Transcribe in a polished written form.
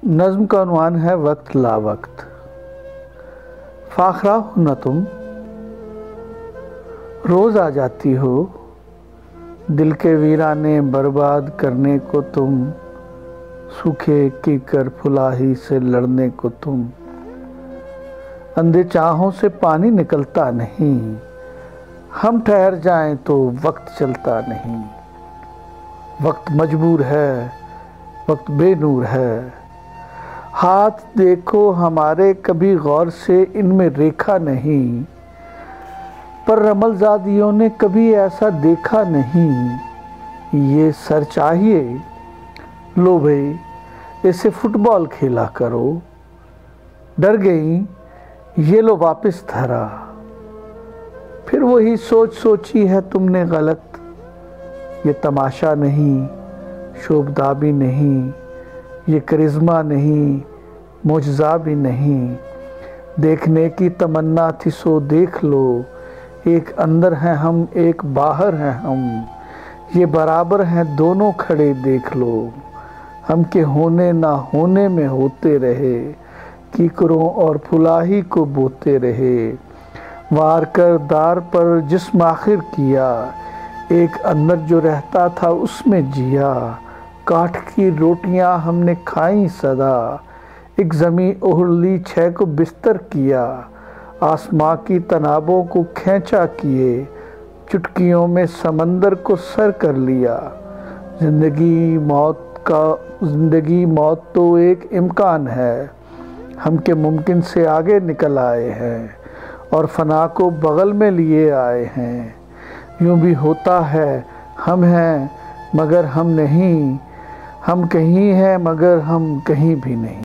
नज़्म का उन्वान है वक्त ला वक्त। फाखरा हो न तुम, रोज़ आ जाती हो, दिल के वीराने बर्बाद करने को तुम, सूखे कीकर फुलाही से लड़ने को तुम। अंधे चाहों से पानी निकलता नहीं, हम ठहर जाएं तो वक्त चलता नहीं। वक्त मजबूर है, वक्त बेनूर है, हाथ देखो हमारे कभी गौर से इनमें रेखा नहीं, पर रमलज़ादियों ने कभी ऐसा देखा नहीं। ये सर चाहिए, लो भाई इसे फुटबॉल खेला करो। डर गई, ये लो वापस धरा, फिर वही सोच सोची है तुमने गलत। ये तमाशा नहीं, शोभदा भी नहीं, ये करिश्मा नहीं, मुजज़ा भी नहीं। देखने की तमन्ना थी सो देख लो, एक अंदर हैं हम एक बाहर हैं हम, ये बराबर हैं दोनों खड़े देख लो। हम के होने ना होने में होते रहे, कीकरों और फुलाही को बोते रहे। वार कर दार पर जिस्म आखिर किया, एक अंदर जो रहता था उसमें जिया। काठ की रोटियां हमने खाई सदा, एक ज़मीं ओढ़ छह को बिस्तर किया। आसमां की तनाबों को खींचा किए, चुटकियों में समंदर को सर कर लिया। ज़िंदगी मौत तो एक इम्कान है, हम के मुमकिन से आगे निकल आए हैं और फना को बगल में लिए आए हैं। यूं भी होता है, हम हैं मगर हम नहीं, हम कहीं हैं मगर हम कहीं भी नहीं।